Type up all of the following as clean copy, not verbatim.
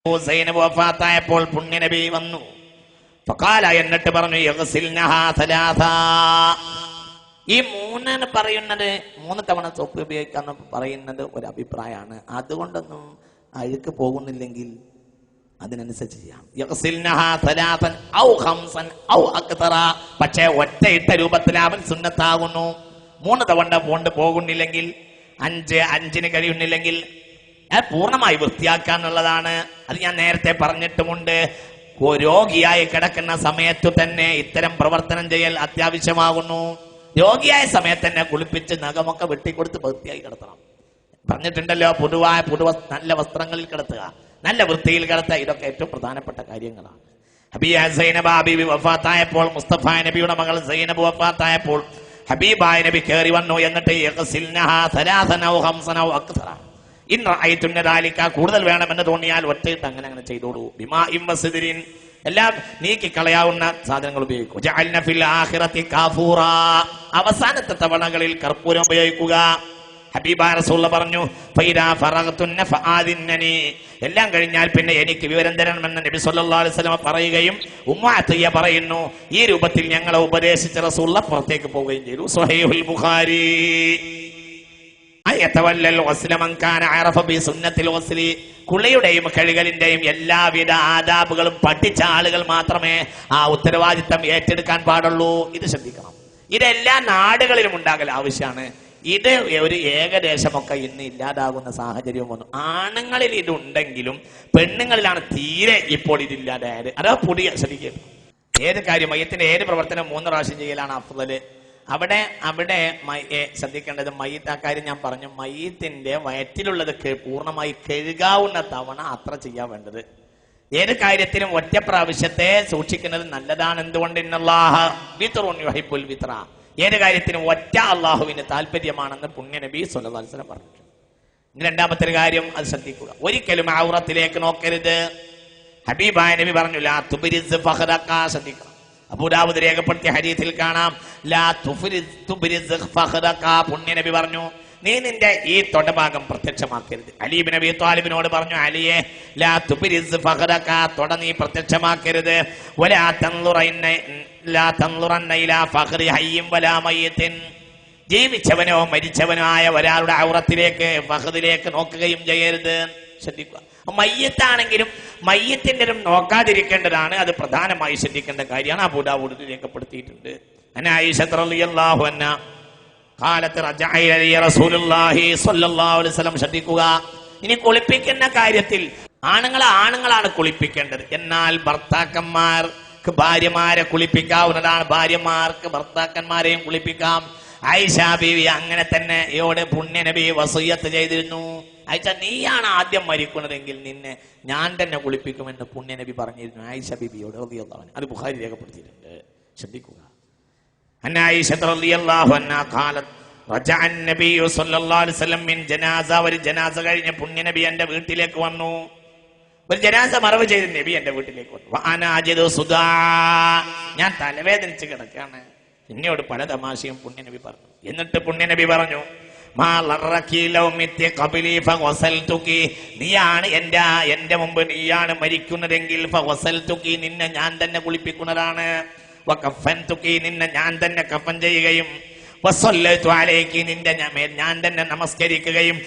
സൈനബ് വഫാത്തായപ്പോൾ പുണ്യനബി വന്നു. ഫഖാല, എന്നിട്ട് പറഞ്ഞു, യഗ്സിൽനഹാ സലാസാ. ഈ മൂന്നെന്ന് പറയുന്നത് 3 തവണ സോപ്പ് ഉപയോഗിക്കാന്ന് പറയുന്നത് ഒരു അഭിപ്രായമാണ്. അതുകൊണ്ടൊന്നും അഴുക്ക് പോകുന്നില്ലെങ്കിൽ അതിനനുസരിച്ച് ചെയ്യാം. യഗ്സിൽനഹാ സലാസൻ ഔ ഖംസൻ ഔ അക്തറ. പക്ഷേ ഒറ്റയിട്ട രൂപത്തിൽ അവൻ സുന്നത്താകുന്നു. 3 തവണ കൊണ്ട് പോകുന്നില്ലെങ്കിൽ, 5 കഴിയുന്നില്ലെങ്കിൽ പൂർണ്ണമായി വൃത്തിയാക്കാന്നുള്ളതാണ്. അത് ഞാൻ നേരത്തെ പറഞ്ഞിട്ടുമുണ്ട്. രോഗിയായി കിടക്കുന്ന സമയത്തു തന്നെ ഇത്തരം പ്രവർത്തനം ചെയ്യൽ അത്യാവശ്യമാകുന്നു. രോഗിയായ സമയത്ത് തന്നെ കുളിപ്പിച്ച് നഖമൊക്കെ വെട്ടിക്കൊടുത്ത് വൃത്തിയായി കിടത്തണം. പറഞ്ഞിട്ടുണ്ടല്ലോ, നല്ല വസ്ത്രങ്ങളിൽ കിടത്തുക, നല്ല വൃത്തിയിൽ കിടത്തുക. ഇതൊക്കെ ഏറ്റവും പ്രധാനപ്പെട്ട കാര്യങ്ങളാണ്. സൈനബ് ഹബീബ് വഫാത്തായപ്പോൾ, മുസ്തഫ നബിയുടെ മകൾ സൈനബ് വഫാത്തായപ്പോൾ ഹബീബായ നബി കയറി വന്നു. എന്നിട്ട് കൂടുതൽ വേണമെന്ന് തോന്നിയാൽ ഒറ്റയിട്ട് അങ്ങനെ ചെയ്തോളൂ. എല്ലാം നീക്കി കളയാവുന്ന സാധനങ്ങൾ ഉപയോഗിക്കും. അവസാനത്തെ തവണകളിൽ കർപ്പൂരം ഉപയോഗിക്കുക. ഹബീബായ റസൂൽ പറഞ്ഞു, എല്ലാം കഴിഞ്ഞാൽ പിന്നെ എനിക്ക് വിവരം തരണമെന്ന് നബി സല്ലല്ലാഹു അലൈഹി വസല്ലം പറയുകയും ഉമ്മ അത്തിയ പറയുന്നു. ഈ രൂപത്തിൽ ഞങ്ങളെ ഉപദേശിച്ച റസൂൽ പുറത്തേക്ക് പോവുകയും ചെയ്തു. സ്വഹീഹുൽ ബുഖാരി. കുളിയുടെയും കഴുകലിന്റെയും എല്ലാവിധ ആദാബുകളും പഠിച്ച ആളുകൾ മാത്രമേ ആ ഉത്തരവാദിത്തം ഏറ്റെടുക്കാൻ പാടുള്ളൂ. ഇത് ശ്രദ്ധിക്കണം. ഇതെല്ലാ നാടുകളിലും ഉണ്ടാകൽ ആവശ്യമാണ്. ഇത് ഒരു ഏകദേശമൊക്കെ ഇന്ന് ഇല്ലാതാകുന്ന സാഹചര്യവും വന്നു. ആണുങ്ങളിൽ ഇതുണ്ടെങ്കിലും പെണ്ണുങ്ങളിലാണ് തീരെ ഇപ്പോൾ ഇതില്ലാതായത്. അതാ പുതിയ ശ്രദ്ധിക്കുക. ഏത് കാര്യം മയ്യത്തിന്റെ ഏത് പ്രവർത്തനം 3 പ്രാവശ്യം ചെയ്യലാണ് അഫ്ളല്. അവിടെ ശ്രദ്ധിക്കേണ്ടത് മയ്യത്ത്. ആ കാര്യം ഞാൻ പറഞ്ഞു, മയ്യത്തിന്റെ വയറ്റിലുള്ളത് പൂർണ്ണമായി കഴുകാവുന്ന തവണ അത്ര ചെയ്യാൻ വേണ്ടത്. ഏത് കാര്യത്തിലും ഒറ്റ പ്രാവശ്യത്തെ സൂക്ഷിക്കുന്നത് നല്ലതാണ്. എന്തുകൊണ്ട്? ഇന്നല്ലാഹ വിത്റുൻ യുഹിബ്ബുൽ വിത്ര. ഏത് കാര്യത്തിനും ഒറ്റ അള്ളാഹുവിന് താല്പര്യമാണെന്ന് പുണ്യനബി സ്വല്ലല്ലാഹു അലൈഹി വസല്ലം പറഞ്ഞു. രണ്ടാമത്തെ കാര്യം അത് ശ്രദ്ധിക്കുക, ഒരിക്കലും ഔറത്തിലേക്ക് നോക്കരുത്. ഹബീബായ നബി പറഞ്ഞു, ലാ തുബ്രിസ് ഫഖറക. ശ്രദ്ധിക്കണം. അബൂ ദാവൂദ് രേഖപ്പെടുത്തിയ ഹദീസിൽ കാണാം, ലാ തുബ്രിസ് ഫഖറക. പുണ്യനബി പറഞ്ഞു, നീ നിന്റെ ഈ തൊടഭാഗം പ്രത്യക്ഷമാക്കരുത്. അലി ഇബ്നു അബീ ത്വാലിബിനോട് പറഞ്ഞു, അലിയെ, ലാ തുബ്രിസ് ഫഖറക, തൊട നീ പ്രത്യക്ഷമാക്കരുത്. വലാ തൻളുറന്ന ഇലാ ഫഖറി ഹയ്യിൻ വലാ മയ്യിത്തിൻ. ജീവിച്ചവനോ മരിച്ചവനോ ആയ ഒരാളുടെ ഔറത്തിലേക്ക്, ഫഖദിലേക്ക് നോക്കുകയും ചെയ്യരുത്. ശ്രദ്ധിക്കുക. മയ്യത്താണെങ്കിലും മയ്യത്തിന്റെ നോക്കാതിരിക്കേണ്ടതാണ്. അത് പ്രധാനമായി ശ്രദ്ധിക്കേണ്ട കാര്യമാണ്. അബൂ ദാവൂദ് രേഖപ്പെടുത്തിയിട്ടുണ്ട്. ആയിഷ റളിയല്ലാഹു അൻഹാ ഖാലത്ത് റജഅ ഇലൈ റസൂലുള്ളാഹി സ്വല്ലല്ലാഹു അലൈഹി വസല്ലം. ശ്രദ്ധിക്കുക. ഇനി കുളിപ്പിക്കുന്ന കാര്യത്തിൽ ആണുങ്ങളാണ് കുളിപ്പിക്കേണ്ടത്. എന്നാൽ ഭർത്താക്കന്മാർക്ക് ഭാര്യമാരെ കുളിപ്പിക്കാവുന്നതാണ്. ഭാര്യമാർക്ക് ഭർത്താക്കന്മാരെയും കുളിപ്പിക്കാം. ആയിഷ ബീവി അങ്ങനെ തന്നെ ഇയോട് പുണ്യനബി വസിയ്യത്ത് ചെയ്തിരുന്നു. ആയിഷ, നീയാണ് ആദ്യം മരിക്കുന്നതെങ്കിൽ നിന്നെ ഞാൻ തന്നെ കുളിപ്പിക്കുമെന്ന് പുണ്യനബി പറഞ്ഞിരുന്നു ആയിഷ ബീവിയോട് റളിയല്ലാഹു അൻഹ. അത് ബുഖാരി രേഖപ്പെടുത്തിയിട്ടുണ്ട്. ശ്രദ്ധിക്കുക. ആയിഷ റളിയല്ലാഹു അൻഹ ഖാലത്ത് റജഅ അൻ-നബി സ്വല്ലല്ലാഹു അലൈഹി വസല്ലം മിൻ ജനാസ. ഒരു ജനാസ കഴിഞ്ഞ് പുണ്യനബി എന്റെ വീട്ടിലേക്ക് വന്നു. ഒരു ജനാസ മറവ് ചെയ്ത് നബി എന്റെ വീട്ടിലേക്ക് വന്നു. വഅന അജിദു സുദാ. ഞാൻ തലവേദനിച്ച് കിടക്കുകയാണ്. എന്നോട് പല തമാശയും പുണ്യനബി പറഞ്ഞു. എന്നിട്ട് പുണ്യനബി പറഞ്ഞു, നീയാണ് എന്റെ മുമ്പ് നീയാണ് മരിക്കുന്നതെങ്കിൽ നിന്നെ ഞാൻ തന്നെ കുളിപ്പിക്കുന്നതാണ്. നിന്നെ ഞാൻ തന്നെ കഫൻ ചെയ്യുകയും നിന്റെ ഞാൻ തന്നെ നമസ്കരിക്കുകയും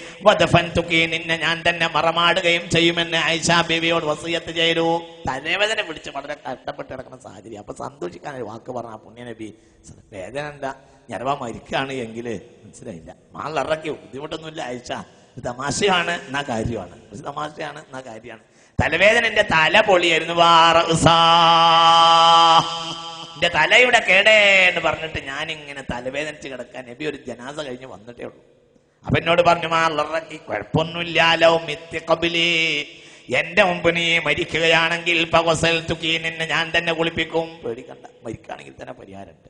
നിന്നെ ഞാൻ തന്നെ മറമാടുകയും ചെയ്യുമെന്ന് ആയിഷ ബീവിയോട് വസിയത്ത് ചെയ്തു. തലവേദന പിടിച്ച് വളരെ കഷ്ടപ്പെട്ട് കിടക്കുന്ന സാഹചര്യം. അപ്പൊ സന്തോഷിക്കാൻ ഒരു വാക്ക് പറഞ്ഞ പുണ്യനബി, വേദന എന്താ, ഞരവാ മരിക്കാണ് എങ്കില് മനസ്സിലായില്ല, മാളിറക്കി ബുദ്ധിമുട്ടൊന്നുമില്ല ആയിഷ, ഇത് തമാശയാണ് എന്നാ കാര്യമാണ്, ഒരു തമാശയാണ് എന്നാ കാര്യമാണ്. തലവേദന എന്റെ തല പൊളിയായിരുന്നു. എന്റെ തലയുടെ കേടേ എന്ന് പറഞ്ഞിട്ട് ഞാനിങ്ങനെ തലവേദനിച്ച് കിടക്കാൻ നബി ഒരു ജനാസ കഴിഞ്ഞ് വന്നിട്ടേ ഉള്ളൂ. അപ്പൊ എന്നോട് പറഞ്ഞു, മാളിറക്കി കുഴപ്പമൊന്നുമില്ലാലോ മിത്യഖബിലി, എന്റെ മുമ്പ് നീ മരിക്കുകയാണെങ്കിൽ നിന്നെ ഞാൻ തന്നെ കുളിപ്പിക്കും. പേടിക്കണ്ട, മരിക്കുകയാണെങ്കിൽ തന്നെ പരിഹാരമുണ്ട്.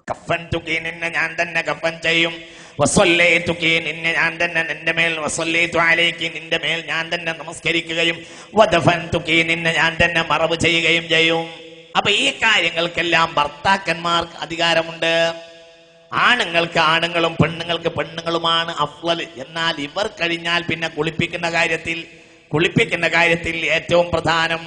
കഫൻ തുക്കി നിന്നെ ഞാൻ തന്നെ കഫൻ ചെയ്യും. വസല്ലൈതുകി നിന്നെ ഞാൻ തന്നെ നിന്റെ മേൽ വസല്ലൈതു അലൈകി നിന്റെ മേൽ ഞാൻ തന്നെ നമസ്കരിക്കുകയും വദഫൻതുകി നിന്നെ ഞാൻ തന്നെ മറവ് ചെയ്യുകയും ചെയ്യും. അപ്പൊ ഈ കാര്യങ്ങൾക്കെല്ലാം ഭർത്താക്കന്മാർക്ക് അധികാരമുണ്ട്. ആണുങ്ങൾക്ക് ആണുങ്ങളും പെണ്ണുങ്ങൾക്ക് പെണ്ണുങ്ങളുമാണ് അഫ്ളൽ. എന്നാൽ ഇവർ കഴിഞ്ഞാൽ പിന്നെ കുളിപ്പിക്കുന്ന കാര്യത്തിൽ കുളിപ്പിക്കുന്ന കാര്യത്തിൽ ഏറ്റവും പ്രധാനം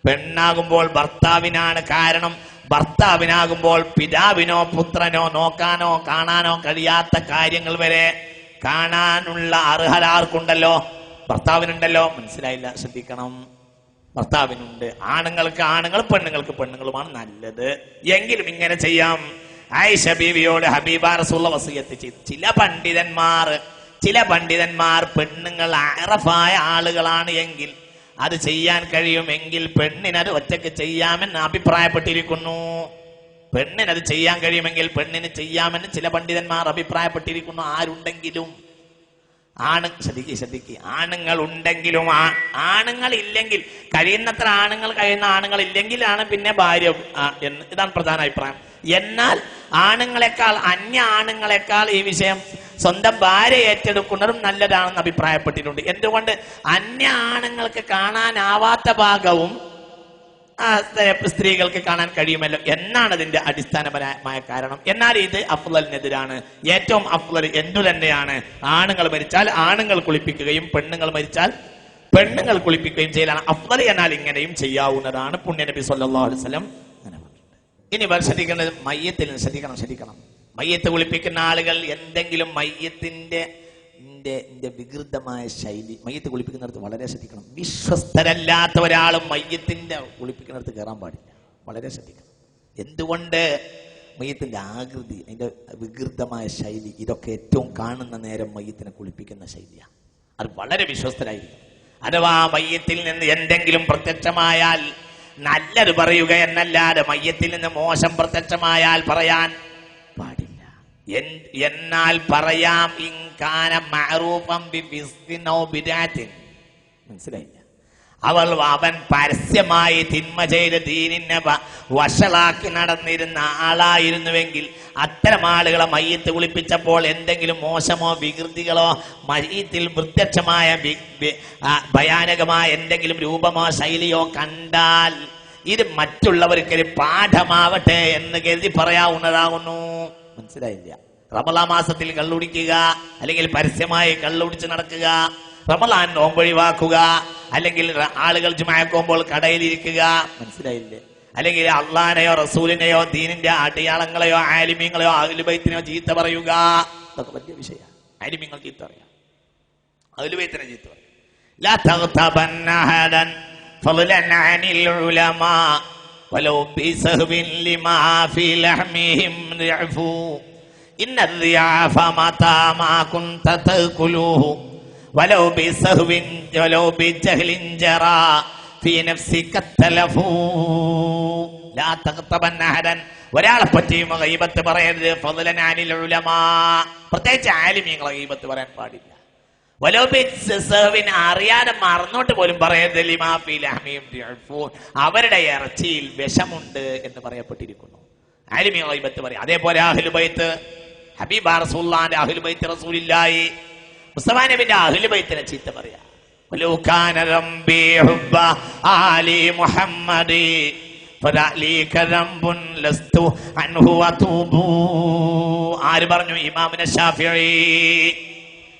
പെണ്ണാകുമ്പോൾ ഭർത്താവിനാണ്. കാരണം ഭർത്താവിനാകുമ്പോൾ പിതാവിനോ പുത്രനോ നോക്കാനോ കാണാനോ കഴിയാത്ത കാര്യങ്ങൾ വരെ കാണാനുള്ള അർഹത ആർക്കുണ്ടല്ലോ? ഭർത്താവിനുണ്ടല്ലോ. മനസ്സിലായില്ല, ശ്രദ്ധിക്കണം. ഭർത്താവിനുണ്ട്. ആണുങ്ങൾക്ക് ആണുങ്ങൾ, പെണ്ണുങ്ങൾക്ക് പെണ്ണുങ്ങളുമാണ് നല്ലത്. എങ്കിലും ഇങ്ങനെ ചെയ്യാം. ആയിഷ ബീവിയോട് ഹബീബ റസൂലുള്ളാഹി വസിയത്ത് ചെയ്തു. ചില പണ്ഡിതന്മാർ പെണ്ണുങ്ങൾ അറഫായ ആളുകളാണ് എങ്കിൽ അത് ചെയ്യാൻ കഴിയുമെങ്കിൽ പെണ്ണിനത് ഒറ്റയ്ക്ക് ചെയ്യാമെന്ന് അഭിപ്രായപ്പെട്ടിരിക്കുന്നു. പെണ്ണിനത് ചെയ്യാൻ കഴിയുമെങ്കിൽ പെണ്ണിന് ചെയ്യാമെന്ന് ചില പണ്ഡിതന്മാർ അഭിപ്രായപ്പെട്ടിരിക്കുന്നു. ആരുണ്ടെങ്കിലും ശ്രദ്ധിക്കുക, ആണുങ്ങൾ ഉണ്ടെങ്കിലും ആണുങ്ങൾ ഇല്ലെങ്കിൽ, കഴിയുന്നത്ര കഴിയുന്ന ആണുങ്ങൾ ഇല്ലെങ്കിലാണ് പിന്നെ ഭാര്യ എന്ന്. ഇതാണ് പ്രധാന അഭിപ്രായം. എന്നാൽ ആണുങ്ങളെക്കാൾ, അന്യ ആണുങ്ങളെക്കാൾ ഈ വിഷയം സ്വന്തം ഭാര്യ ഏറ്റെടുക്കുന്നതും നല്ലതാണെന്ന് അഭിപ്രായപ്പെട്ടിട്ടുണ്ട്. എന്തുകൊണ്ട്? അന്യ ആണുങ്ങൾക്ക് കാണാനാവാത്ത ഭാഗവും സ്ത്രീകൾക്ക് കാണാൻ കഴിയുമല്ലോ എന്നാണ് അതിന്റെ അടിസ്ഥാനപരമായ കാരണം. എന്നാൽ ഇത് അഫ്ളലിനെതിരാണ്. ഏറ്റവും അഫ്ളൽ എന്തു തന്നെയാണ്, ആണുങ്ങൾ മരിച്ചാൽ ആണുങ്ങൾ കുളിപ്പിക്കുകയും പെണ്ണുങ്ങൾ മരിച്ചാൽ പെണ്ണുങ്ങൾ കുളിപ്പിക്കുകയും ചെയ്യലാണ് അഫ്ളൽ. എന്നാൽ ഇങ്ങനെയും ചെയ്യാവുന്നതാണ്. പുണ്യനബി സല്ലല്ലാഹു അലൈഹി വസല്ലം അങ്ങനെ പറഞ്ഞിട്ടുണ്ട്. ഇനി ശ്രദ്ധിക്കേണ്ടത് മയ്യത്തിൽ ശ്രദ്ധിക്കണം. മയ്യത്ത് കുളിപ്പിക്കുന്ന ആളുകൾ എന്തെങ്കിലും മയ്യത്തിന്റെ വികൃതമായ ശൈലി, മയ്യത്ത് കുളിപ്പിക്കുന്നിടത്ത് വളരെ ശ്രദ്ധിക്കണം. വിശ്വസ്തരല്ലാത്ത ഒരാളും മയ്യത്തിന്റെ കുളിപ്പിക്കുന്നിടത്ത് കയറാൻ പാടില്ല. വളരെ ശ്രദ്ധിക്കണം. എന്തുകൊണ്ട്? മയ്യത്തിന്റെ ആകൃതി, അതിന്റെ വികൃതമായ ശൈലി, ഇതൊക്കെ ഏറ്റവും കാണുന്ന നേരം മയ്യത്തിനെ കുളിപ്പിക്കുന്ന ശൈലിയാണ്. അത് വളരെ വിശ്വസ്തരായിരിക്കും. അഥവാ മയ്യത്തിൽ നിന്ന് എന്തെങ്കിലും പ്രത്യക്ഷമായാൽ നല്ലത് പറയുക എന്നല്ലാതെ മയ്യത്തിൽ നിന്ന് മോശം പ്രത്യക്ഷമായാൽ പറയാൻ പാടില്ല. എന്നാൽ പറയാം മനസ്സിലായില്ല. അവൻ പരസ്യമായി തിന്മ ചെയ്ത് ദീനിനെ വഷളാക്കി നടന്നിരുന്ന ആളായിരുന്നുവെങ്കിൽ അത്തരം ആളുകളെ മയ്യത്ത് കുളിപ്പിച്ചപ്പോൾ എന്തെങ്കിലും മോശമോ വികൃതികളോ മയ്യത്തിൽ പ്രത്യക്ഷമായ ഭയാനകമായ എന്തെങ്കിലും രൂപമോ ശൈലിയോ കണ്ടാൽ ഇത് മറ്റുള്ളവർക്കൊരു പാഠമാവട്ടെ എന്ന് കരുതി പറയാവുന്നതാകുന്നു. മനസ്സിലായില്ല. റമളാൻ മാസത്തിൽ കള്ളുടിക്കുക, അല്ലെങ്കിൽ പരസ്യമായി കള്ളുടിച്ച് നടക്കുക, റമളാൻ നോമ്പൊഴിവാക്കുക, അല്ലെങ്കിൽ ആളുകൾ ജുമഅക്ക് പോകുമ്പോൾ കടയിലിരിക്കുക, മനസ്സിലായില്ലേ? അല്ലെങ്കിൽ അള്ളാനെയോ റസൂലിനെയോ ദീനിന്റെ അടയാളങ്ങളെയോ ആലിമീങ്ങളെയോ അഹ്ലു ബൈത്തിനെയോ ചീത്ത പറയുക, ഇതൊക്കെ വലിയ വിഷയമാണ്. ആലിമീങ്ങൾ ചീത്ത പറയാം, അഹ്ലു ബൈത്തിനെ ചീത്ത പറയാം. ലാ തഗ്തബന്ന അഹദൻ ഫളൻ അനിൽ ഉലമാ വലൗ ബിസഹ്ബിൻ ലിമാ ഫീ ലഹ്മിഹിം യഅഫു ഇന്ന الضياف متى ما كنت تأكله ولو بسهو ولو بجهل جرى في نفسك التلف لا تغتبن أحدا. ഒരാളെ പറ്റിയും ഗീബത്ത് പറയരുത്. ഫളൻ അനിൽ ഉലമാ, പ്രത്യേകിച്ച് ആലിമീങ്ങളെ ഗീബത്ത് പറയാൻ പാടില്ല. വലോ ബിസഹ്വിൻ, അറിയാതെ മറന്നോട്ട് പോലും പറയരുത്. ലിമാ ഫീ ലഹ്മിഹിം യഅഫു, അവരുടെ ഇറച്ചിയിൽ വിഷമുണ്ട് എന്ന് പറയപ്പെട്ടിരിക്കുന്നു. ആലിമീങ്ങളെ ഗീബത്ത് പറയും. അതേപോലെ അഹ്ലു ബൈത്ത്, ഹബീബ റസൂലുള്ളാഹിന്റെ അഹ്ലു ബൈത്ത് റസൂലുള്ളാഹി മുസ്തഫ നബിയുടെ അഹ്ലു ബൈത്തിനെ ചീത്ത പറയാ. വലൗ കാന റബ്ബി ഹുബ്ബ ആലി മുഹമ്മദി ഫദലി കദംബുൻ ലസ്തു അൻഹു വതൂബു. ആര് പറഞ്ഞു? ഇമാമുന ശാഫിഈ.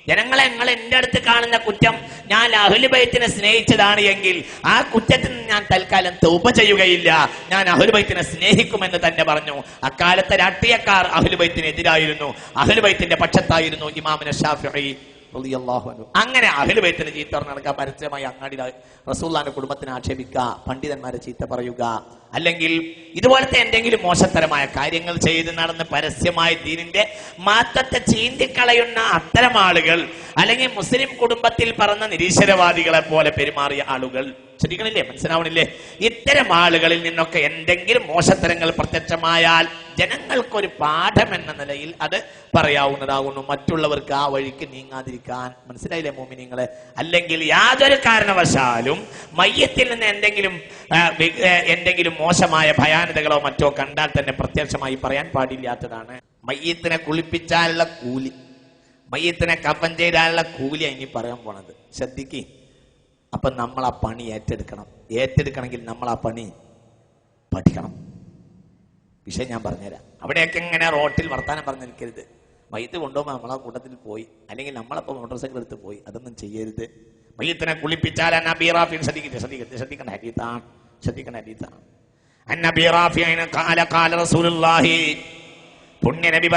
ജനങ്ങളെ, നിങ്ങൾ എന്റെ അടുത്ത് കാണുന്ന കുറ്റം ഞാൻ അഹ്ലു ബൈത്തിനെ സ്നേഹിച്ചതാണ് എങ്കിൽ ആ കുറ്റത്തിന് ഞാൻ തൽക്കാലം തൗബ ചെയ്യുകയില്ല, ഞാൻ അഹ്ലു ബൈത്തിനെ സ്നേഹിക്കുമെന്ന് തന്നെ പറഞ്ഞു. അക്കാലത്തെ രാഷ്ട്രീയക്കാർ അഹ്ലു ബൈത്തിനെതിരായിരുന്നു, അഹ്ലു ബൈത്തിന്റെ പക്ഷത്തായിരുന്നു ഇമാമുന ശാഫിഈ റളിയല്ലാഹു അൻഹു. അങ്ങനെ അഹ്ലു ബൈത്തിനെ ചീത്ത നടക്കുക, പരസ്യമായി അങ്ങാടിയിൽ റസൂലുള്ളാഹിന്റെ കുടുംബത്തിനെ ആക്ഷേപിക്കുക, പണ്ഡിതന്മാരെ ചീത്ത പറയുക, അല്ലെങ്കിൽ ഇതുപോലത്തെ എന്തെങ്കിലും മോശത്തരമായ കാര്യങ്ങൾ ചെയ്ത് നടന്ന് പരസ്യമായി ദീനിന്റെ മാറ്റത്തെ ചീന്തിക്കളയുന്ന അത്തരം ആളുകൾ, അല്ലെങ്കിൽ മുസ്ലിം കുടുംബത്തിൽ പറന്ന നിരീശ്വരവാദികളെ പോലെ പെരുമാറിയ ആളുകൾ, ശ്രദ്ധിക്കണില്ലേ? മനസ്സിലാവണില്ലേ? ഇത്തരം ആളുകളിൽ നിന്നൊക്കെ എന്തെങ്കിലും മോശത്തരങ്ങൾ പ്രത്യക്ഷമായാൽ ജനങ്ങൾക്കൊരു പാഠം എന്ന നിലയിൽ അത് പറയാവുന്നതാകുന്നു, മറ്റുള്ളവർക്ക് ആ വഴിക്ക് നീങ്ങാതിരിക്കാൻ. മനസ്സിലായില്ലേ മോമിനിങ്ങളെ? അല്ലെങ്കിൽ യാതൊരു കാരണവശാലും മയ്യത്തിൽ നിന്ന് എന്തെങ്കിലും മോശമായ ഭയാനതകളോ മറ്റോ കണ്ടാൽ തന്നെ പ്രത്യക്ഷമായി പറയാൻ പാടില്ലാത്തതാണ്. മയ്യത്തിനെ കുളിപ്പിച്ചാലുള്ള കൂലി, മയ്യത്തിനെ കഫൻ ചെയ്താലുള്ള കൂലിയാണ് ഇനി പറയാൻ പോണത്. ശ്രദ്ധിക്ക്. അപ്പൊ നമ്മൾ ആ പണി ഏറ്റെടുക്കണമെങ്കിൽ നമ്മൾ ആ പണി പഠിക്കണം. വിഷയം ഞാൻ പറഞ്ഞുതരാം. അവിടെയൊക്കെ ഇങ്ങനെ റോട്ടിൽ വർത്താനം പറഞ്ഞിരിക്കരുത്. മയ്യത്ത് കൊണ്ടുപോകുമ്പോൾ നമ്മളെ കൂട്ടത്തിൽ പോയി, അല്ലെങ്കിൽ നമ്മളപ്പോൾ മോട്ടോർ സൈക്കിൾ എടുത്ത് പോയി, അതൊന്നും ചെയ്യരുത്. മയ്യത്തിനെ കുളിപ്പിച്ചാൽ നബി റാഫി ശ്രദ്ധിക്കുന്ന ഹദീസാണ്. അന്നബി റാഫി ഖാല റസൂലുള്ളാഹി പുണ്യ നബി